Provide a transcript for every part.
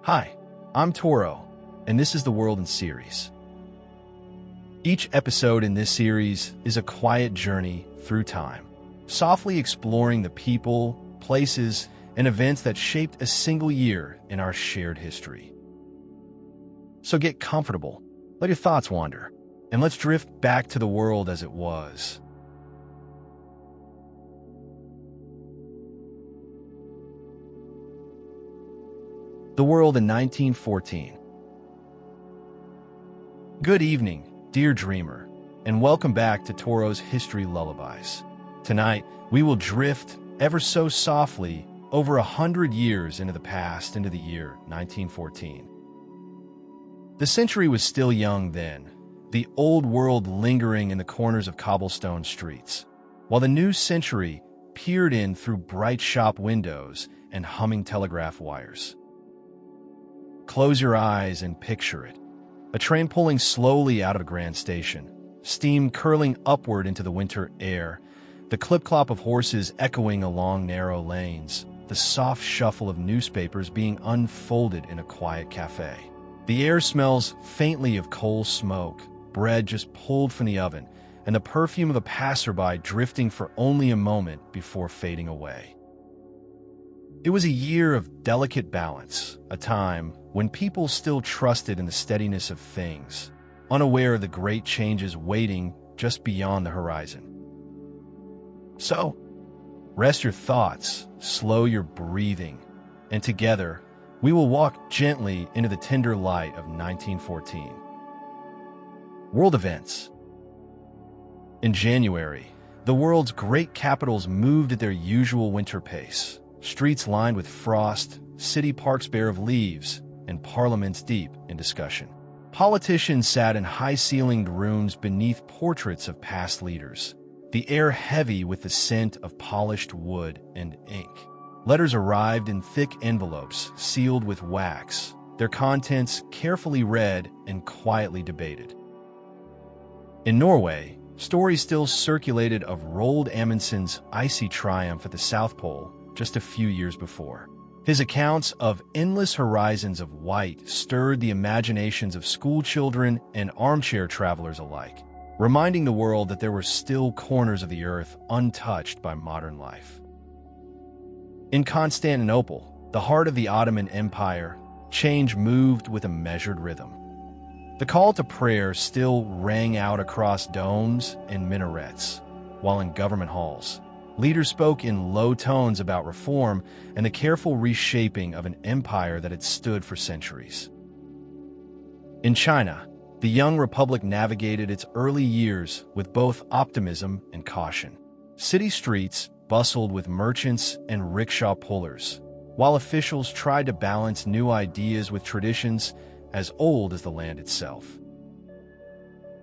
Hi, I'm Toro, and this is the World in Series. Each episode in this series is a quiet journey through time, softly exploring the people, places, and events that shaped a single year in our shared history. So get comfortable, let your thoughts wander, and let's drift back to the world as it was. The world in 1914. Good evening, dear dreamer, and welcome back to Toro's History Lullabies. Tonight, we will drift ever so softly over 100 years into the past, into the year 1914. The century was still young then, the old world lingering in the corners of cobblestone streets, while the new century peered in through bright shop windows and humming telegraph wires. Close your eyes and picture it. A train pulling slowly out of a grand station, steam curling upward into the winter air, the clip-clop of horses echoing along narrow lanes, the soft shuffle of newspapers being unfolded in a quiet cafe. The air smells faintly of coal smoke, bread just pulled from the oven, and the perfume of a passerby drifting for only a moment before fading away. It was a year of delicate balance, a time when people still trusted in the steadiness of things, unaware of the great changes waiting just beyond the horizon. So, rest your thoughts, slow your breathing, and together, we will walk gently into the tender light of 1914. World events. In January, the world's great capitals moved at their usual winter pace. Streets lined with frost, city parks bare of leaves, and parliaments deep in discussion. Politicians sat in high-ceilinged rooms beneath portraits of past leaders, the air heavy with the scent of polished wood and ink. Letters arrived in thick envelopes sealed with wax, their contents carefully read and quietly debated. In Norway, stories still circulated of Roald Amundsen's icy triumph at the South Pole just a few years before. His accounts of endless horizons of white stirred the imaginations of schoolchildren and armchair travelers alike, reminding the world that there were still corners of the earth untouched by modern life. In Constantinople, the heart of the Ottoman Empire, change moved with a measured rhythm. The call to prayer still rang out across domes and minarets, while in government halls, leaders spoke in low tones about reform and the careful reshaping of an empire that had stood for centuries. In China, the young republic navigated its early years with both optimism and caution. City streets bustled with merchants and rickshaw pullers, while officials tried to balance new ideas with traditions as old as the land itself.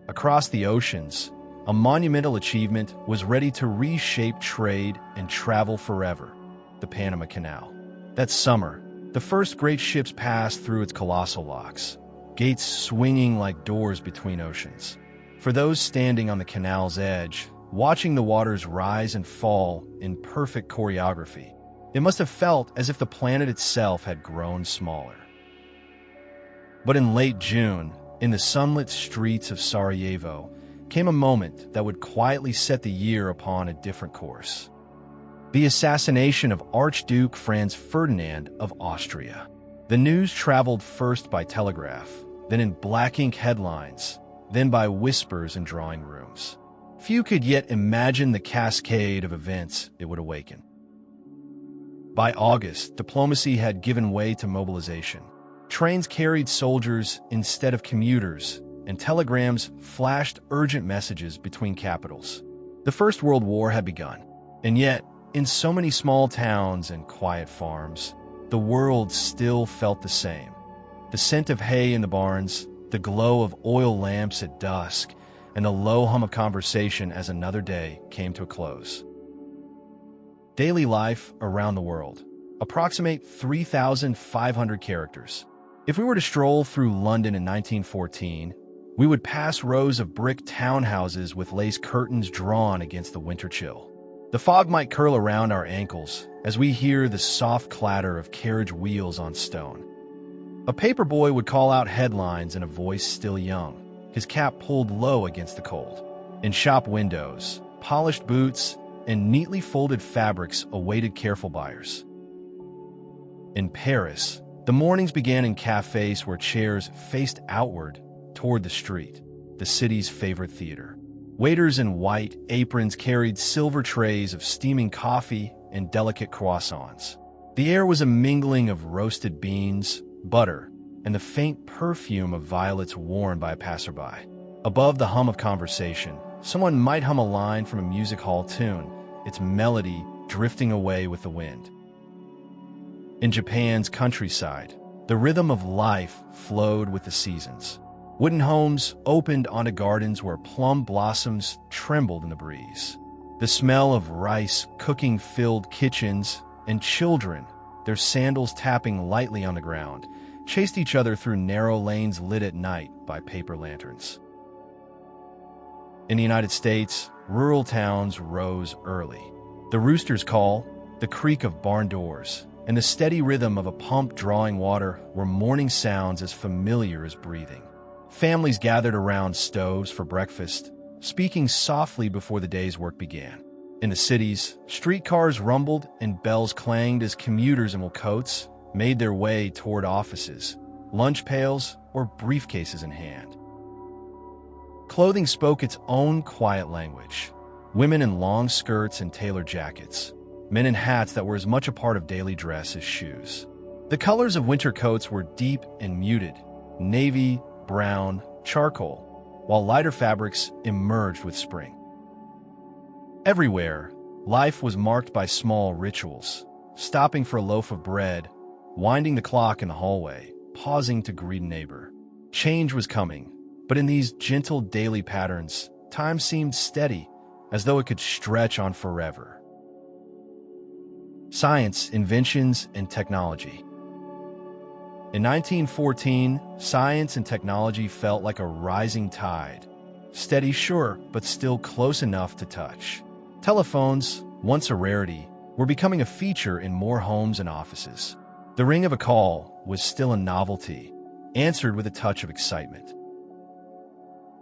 Across the oceans, a monumental achievement was ready to reshape trade and travel forever: the Panama Canal. That summer, the first great ships passed through its colossal locks, gates swinging like doors between oceans. For those standing on the canal's edge, watching the waters rise and fall in perfect choreography, it must have felt as if the planet itself had grown smaller. But in late June, in the sunlit streets of Sarajevo, came a moment that would quietly set the year upon a different course. The assassination of Archduke Franz Ferdinand of Austria. The news traveled first by telegraph, then in black ink headlines, then by whispers in drawing rooms. Few could yet imagine the cascade of events it would awaken. By August, diplomacy had given way to mobilization. Trains carried soldiers instead of commuters, and telegrams flashed urgent messages between capitals. The First World War had begun, and yet, in so many small towns and quiet farms, the world still felt the same. The scent of hay in the barns, the glow of oil lamps at dusk, and the low hum of conversation as another day came to a close. Daily life around the world. Approximate 3,500 characters. If we were to stroll through London in 1914, we would pass rows of brick townhouses with lace curtains drawn against the winter chill. The fog might curl around our ankles as we hear the soft clatter of carriage wheels on stone. A paperboy would call out headlines in a voice still young, his cap pulled low against the cold. In shop windows, polished boots and neatly folded fabrics awaited careful buyers. In Paris, the mornings began in cafes where chairs faced outward toward the street, the city's favorite theater. Waiters in white aprons carried silver trays of steaming coffee and delicate croissants. The air was a mingling of roasted beans, butter, and the faint perfume of violets worn by a passerby. Above the hum of conversation, someone might hum a line from a music hall tune, its melody drifting away with the wind. In Japan's countryside, the rhythm of life flowed with the seasons. Wooden homes opened onto gardens where plum blossoms trembled in the breeze. The smell of rice cooking filled kitchens, and children, their sandals tapping lightly on the ground, chased each other through narrow lanes lit at night by paper lanterns. In the United States, rural towns rose early. The rooster's call, the creak of barn doors, and the steady rhythm of a pump drawing water were morning sounds as familiar as breathing. Families gathered around stoves for breakfast, speaking softly before the day's work began. In the cities, streetcars rumbled and bells clanged as commuters in coats made their way toward offices, lunch pails or briefcases in hand. Clothing spoke its own quiet language. Women in long skirts and tailored jackets, men in hats that were as much a part of daily dress as shoes. The colors of winter coats were deep and muted, navy, brown, charcoal, while lighter fabrics emerged with spring. Everywhere, life was marked by small rituals, stopping for a loaf of bread, winding the clock in the hallway, pausing to greet a neighbor. Change was coming, but in these gentle daily patterns, time seemed steady, as though it could stretch on forever. Science, inventions, and technology. In 1914, science and technology felt like a rising tide. Steady, sure, but still close enough to touch. Telephones, once a rarity, were becoming a feature in more homes and offices. The ring of a call was still a novelty, answered with a touch of excitement.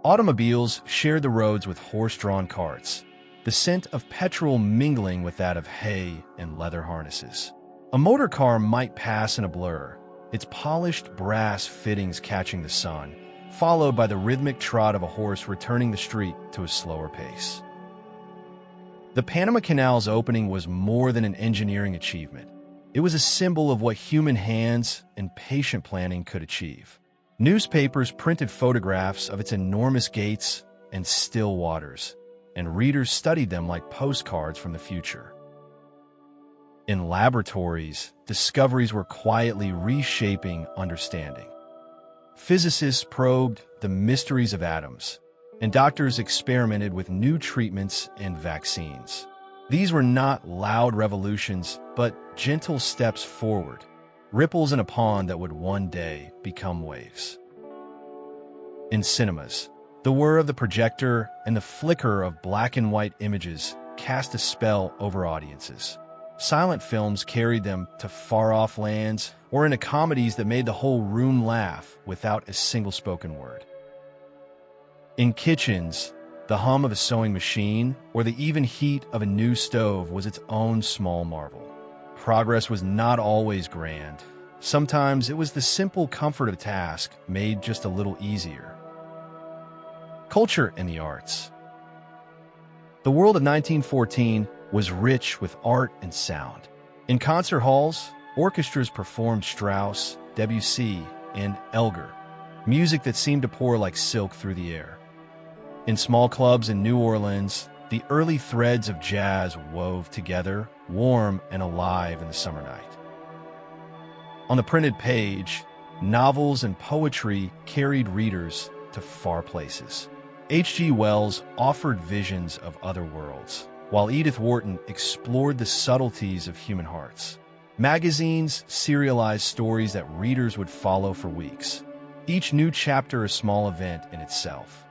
Automobiles shared the roads with horse-drawn carts, the scent of petrol mingling with that of hay and leather harnesses. A motor car might pass in a blur, its polished brass fittings catching the sun, followed by the rhythmic trot of a horse returning the street to a slower pace. The Panama Canal's opening was more than an engineering achievement. It was a symbol of what human hands and patient planning could achieve. Newspapers printed photographs of its enormous gates and still waters, and readers studied them like postcards from the future. In laboratories, discoveries were quietly reshaping understanding. Physicists probed the mysteries of atoms, and doctors experimented with new treatments and vaccines. These were not loud revolutions, but gentle steps forward, ripples in a pond that would one day become waves. In cinemas, the whir of the projector and the flicker of black and white images cast a spell over audiences. Silent films carried them to far-off lands or into comedies that made the whole room laugh without a single spoken word. In kitchens, the hum of a sewing machine or the even heat of a new stove was its own small marvel. Progress was not always grand. Sometimes it was the simple comfort of a task made just a little easier. Culture and the arts. The world of 1914 was rich with art and sound. In concert halls, orchestras performed Strauss, Debussy, and Elgar, music that seemed to pour like silk through the air. In small clubs in New Orleans, the early threads of jazz wove together, warm and alive in the summer night. On the printed page, novels and poetry carried readers to far places. H.G. Wells offered visions of other worlds, while Edith Wharton explored the subtleties of human hearts. Magazines serialized stories that readers would follow for weeks, each new chapter a small event in itself.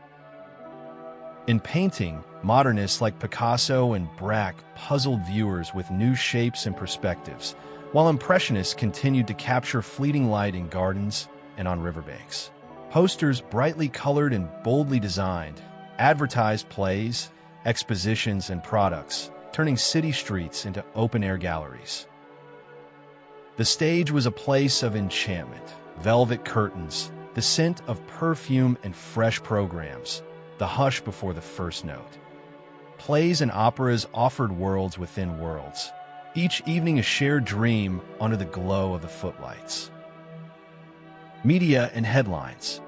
In painting, modernists like Picasso and Braque puzzled viewers with new shapes and perspectives, while Impressionists continued to capture fleeting light in gardens and on riverbanks. Posters, brightly colored and boldly designed, advertised plays, expositions, and products, turning city streets into open-air galleries. The stage was a place of enchantment, velvet curtains, the scent of perfume and fresh programs, the hush before the first note. Plays and operas offered worlds within worlds, each evening a shared dream under the glow of the footlights. Media and headlines.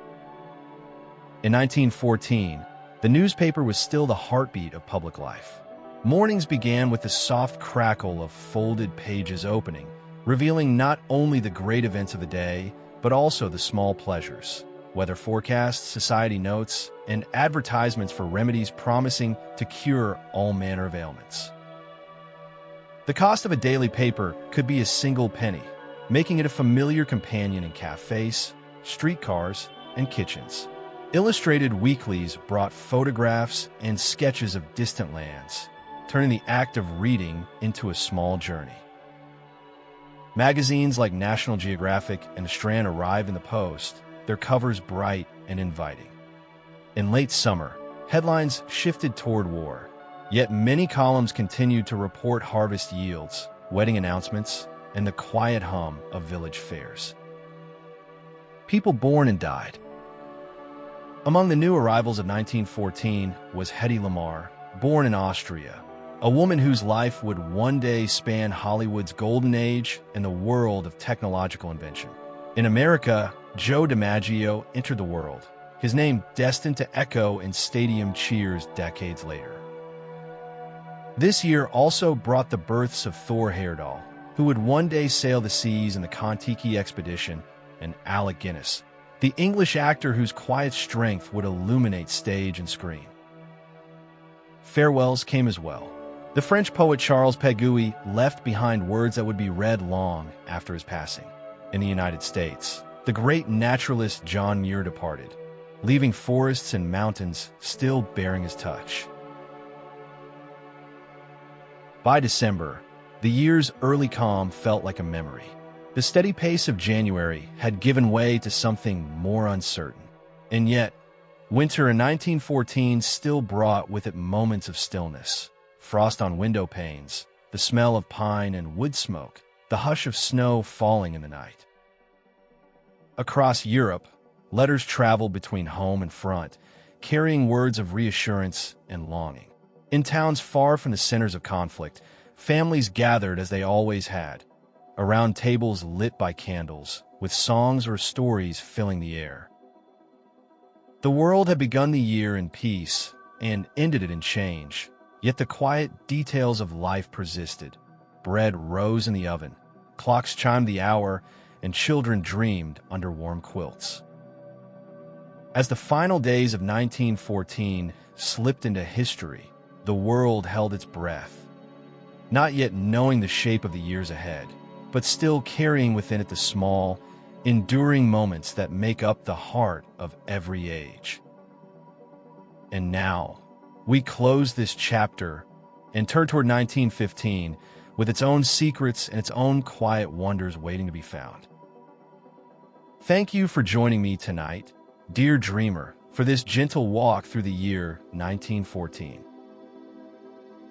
In 1914, the newspaper was still the heartbeat of public life. Mornings began with the soft crackle of folded pages opening, revealing not only the great events of the day, but also the small pleasures, weather forecasts, society notes, and advertisements for remedies promising to cure all manner of ailments. The cost of a daily paper could be a single penny, making it a familiar companion in cafes, streetcars, and kitchens. Illustrated weeklies brought photographs and sketches of distant lands, turning the act of reading into a small journey. Magazines like National Geographic and Strand arrived in the post, their covers bright and inviting. In late summer, headlines shifted toward war, yet many columns continued to report harvest yields, wedding announcements, and the quiet hum of village fairs. People born and died. Among the new arrivals of 1914 was Hedy Lamarr, born in Austria, a woman whose life would one day span Hollywood's golden age and the world of technological invention. In America, Joe DiMaggio entered the world, his name destined to echo in stadium cheers decades later. This year also brought the births of Thor Heyerdahl, who would one day sail the seas in the Kon-Tiki expedition, and Alec Guinness, the English actor whose quiet strength would illuminate stage and screen. Farewells came as well. The French poet Charles Péguy left behind words that would be read long after his passing. In the United States, the great naturalist John Muir departed, leaving forests and mountains still bearing his touch. By December, the year's early calm felt like a memory. The steady pace of January had given way to something more uncertain. And yet, winter in 1914 still brought with it moments of stillness. Frost on window panes, the smell of pine and wood smoke, the hush of snow falling in the night. Across Europe, letters traveled between home and front, carrying words of reassurance and longing. In towns far from the centers of conflict, families gathered as they always had, around tables lit by candles, with songs or stories filling the air. The world had begun the year in peace and ended it in change, yet the quiet details of life persisted. Bread rose in the oven, clocks chimed the hour, and children dreamed under warm quilts. As the final days of 1914 slipped into history, the world held its breath, not yet knowing the shape of the years ahead, but still carrying within it the small, enduring moments that make up the heart of every age. And now, we close this chapter and turn toward 1915 with its own secrets and its own quiet wonders waiting to be found. Thank you for joining me tonight, dear dreamer, for this gentle walk through the year 1914.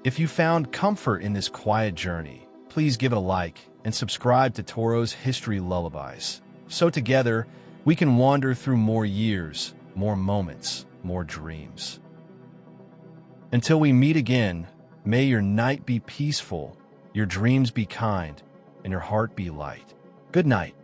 If you found comfort in this quiet journey, please give it a like and subscribe to Toro's History Lullabies, so together we can wander through more years, more moments, more dreams. Until we meet again, may your night be peaceful, your dreams be kind, and your heart be light. Good night.